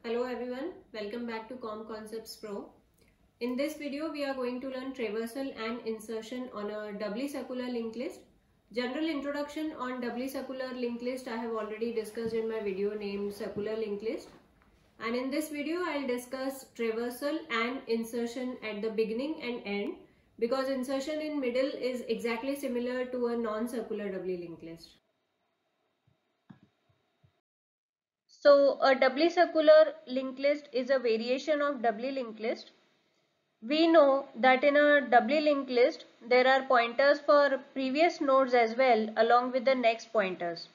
Hello everyone, welcome back to Com Concepts Pro. In this video, we are going to learn traversal and insertion on a doubly circular linked list. General introduction on doubly circular linked list I have already discussed in my video named Circular Linked List. And in this video, I'll discuss traversal and insertion at the beginning and end because insertion in middle is exactly similar to a non-circular doubly linked list. So a doubly circular linked list is a variation of doubly linked list. We know that in a doubly linked list, there are pointers for previous nodes as well along with the next pointers.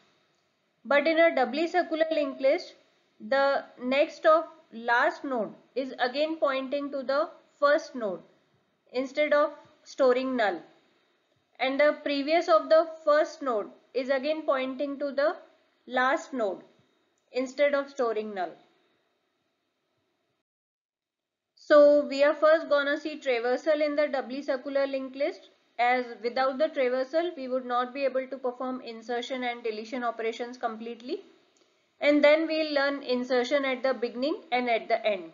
But in a doubly circular linked list, the next of last node is again pointing to the first node instead of storing null. And the previous of the first node is again pointing to the last node instead of storing null. So we are first gonna see traversal in the doubly circular linked list, as without the traversal we would not be able to perform insertion and deletion operations completely. And then we'll learn insertion at the beginning and at the end.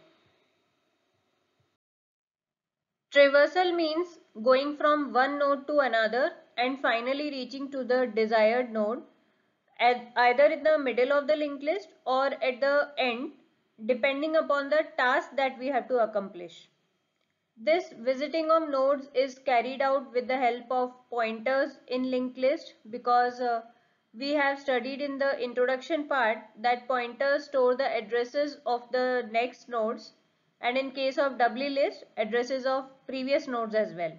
Traversal means going from one node to another and finally reaching to the desired node either in the middle of the linked list or at the end, depending upon the task that we have to accomplish. This visiting of nodes is carried out with the help of pointers in linked list because we have studied in the introduction part that pointers store the addresses of the next nodes, and in case of doubly list, addresses of previous nodes as well.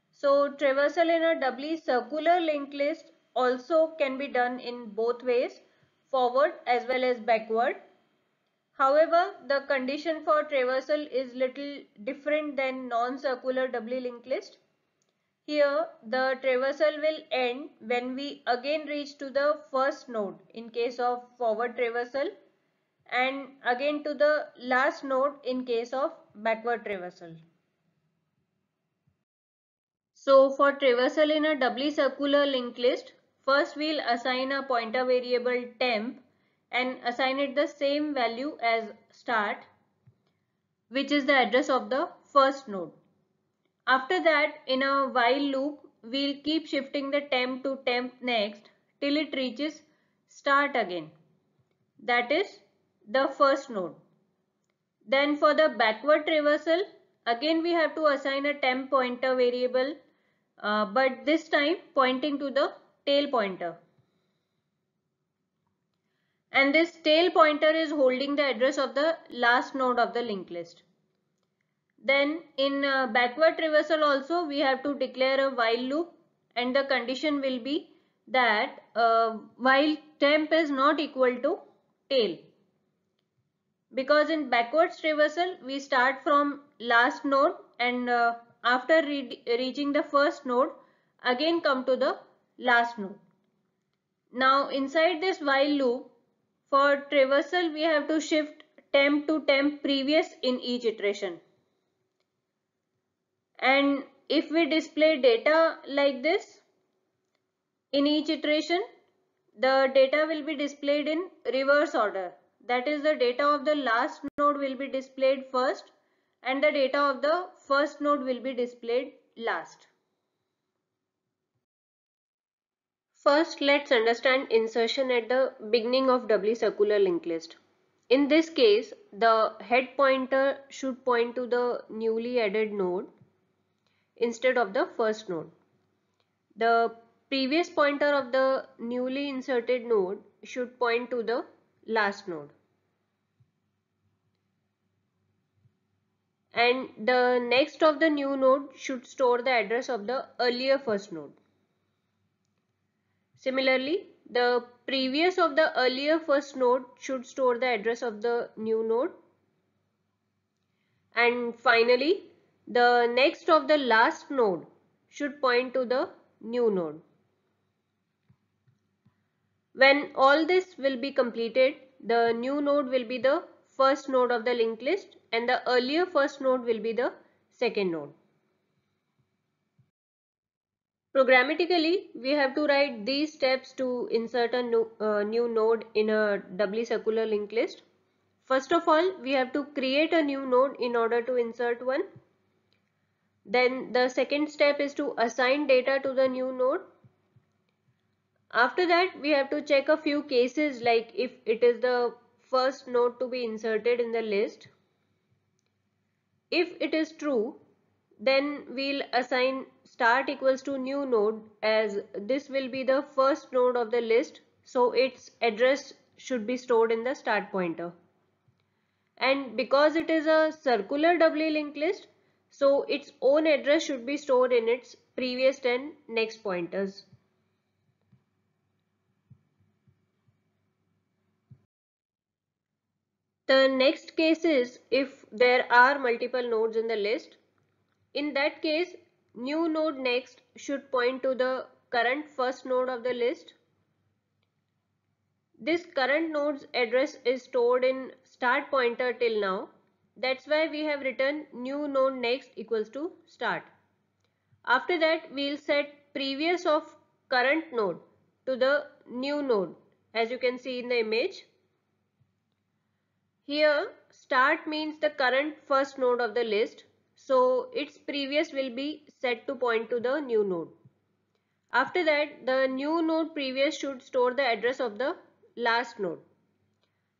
So traversal in a doubly circular linked list also can be done in both ways, forward as well as backward. However, the condition for traversal is little different than non-circular doubly linked list. Here, the traversal will end when we again reach to the first node in case of forward traversal and again to the last node in case of backward traversal. So for traversal in a doubly circular linked list, first we'll assign a pointer variable temp and assign it the same value as start, which is the address of the first node. After that, in a while loop, we'll keep shifting the temp to temp next till it reaches start again. That is the first node. Then for the backward traversal, again we have to assign a temp pointer variable, but this time pointing to the tail pointer. And this tail pointer is holding the address of the last node of the linked list. Then in backward traversal also we have to declare a while loop, and the condition will be that while temp is not equal to tail. Because in backwards traversal we start from last node and after reaching the first node again come to the last node. Now inside this while loop, for traversal we have to shift temp to temp previous in each iteration. And if we display data like this in each iteration, the data will be displayed in reverse order. That is, the data of the last node will be displayed first and the data of the first node will be displayed last. First, let's understand insertion at the beginning of doubly circular linked list. In this case, the head pointer should point to the newly added node instead of the first node. The previous pointer of the newly inserted node should point to the last node. And the next of the new node should store the address of the earlier first node. Similarly, the previous of the earlier first node should store the address of the new node. And finally, the next of the last node should point to the new node. When all this will be completed, the new node will be the first node of the linked list and the earlier first node will be the second node. Programmatically, we have to write these steps to insert a new node in a doubly circular linked list. First of all, we have to create a new node in order to insert one. Then the second step is to assign data to the new node. After that, we have to check a few cases, like if it is the first node to be inserted in the list. If it is true, then we'll assign start equals to new node, as this will be the first node of the list, so its address should be stored in the start pointer. And because it is a circular doubly linked list, so its own address should be stored in its previous and next pointers. The next case is if there are multiple nodes in the list. In that case, new node next should point to the current first node of the list. This current node's address is stored in start pointer till now. That's why we have written new node next equals to start. After that, we'll set previous of current node to the new node, as you can see in the image. Here, start means the current first node of the list, so its previous will be set to point to the new node. After that, the new node previous should store the address of the last node.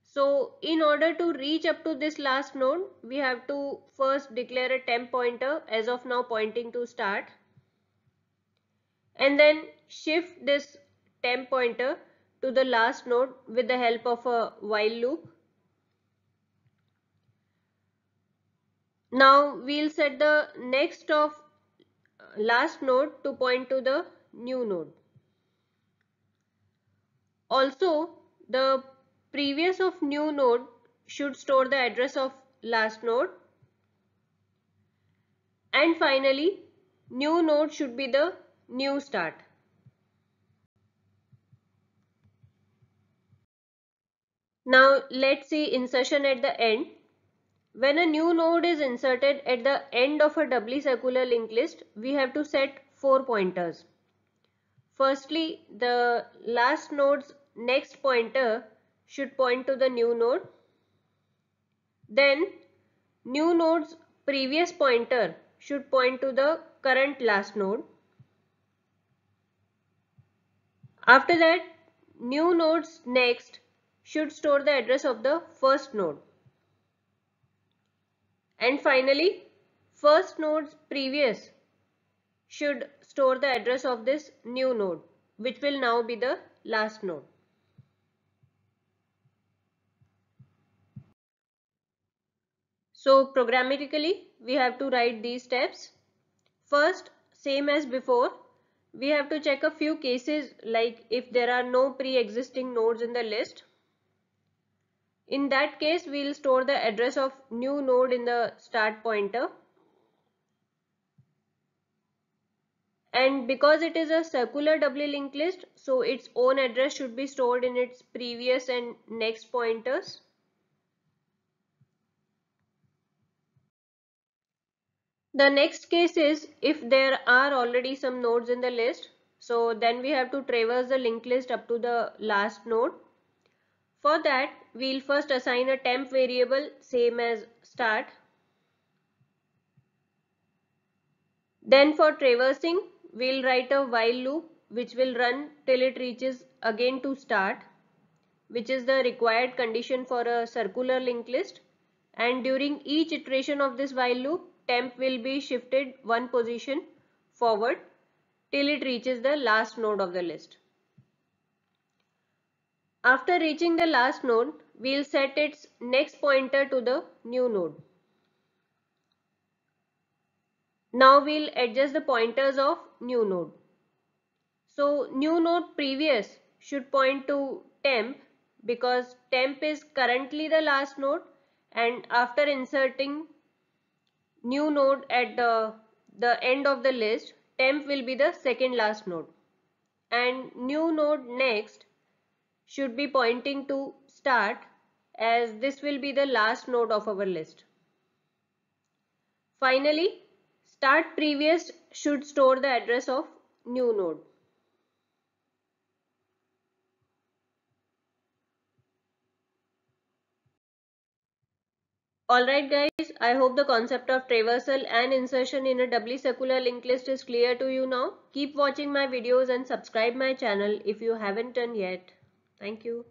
So in order to reach up to this last node, we have to first declare a temp pointer, as of now pointing to start, and then shift this temp pointer to the last node with the help of a while loop. Now we'll set the next of last node to point to the new node. Also, the previous of new node should store the address of last node. And finally, new node should be the new start. Now let's see insertion at the end. When a new node is inserted at the end of a doubly circular linked list, we have to set 4 pointers. Firstly, the last node's next pointer should point to the new node. Then, new node's previous pointer should point to the current last node. After that, new node's next should store the address of the first node. And finally, first node's previous should store the address of this new node, which will now be the last node. So programmatically, we have to write these steps. First, same as before, we have to check a few cases, like if there are no pre-existing nodes in the list. In that case, we'll store the address of new node in the start pointer. And because it is a circular doubly linked list, so its own address should be stored in its previous and next pointers. The next case is if there are already some nodes in the list, so then we have to traverse the linked list up to the last node. For that, we'll first assign a temp variable same as start. Then for traversing, we'll write a while loop which will run till it reaches again to start, which is the required condition for a circular linked list. And during each iteration of this while loop, temp will be shifted one position forward till it reaches the last node of the list. After reaching the last node, we'll set its next pointer to the new node. Now we'll adjust the pointers of new node. So new node previous should point to temp, because temp is currently the last node, and after inserting new node at the end of the list, temp will be the second last node. And new node next should be pointing to start, as this will be the last node of our list. Finally, start previous should store the address of new node. Alright guys, I hope the concept of traversal and insertion in a doubly circular linked list is clear to you now. Keep watching my videos and subscribe my channel if you haven't done yet. Thank you.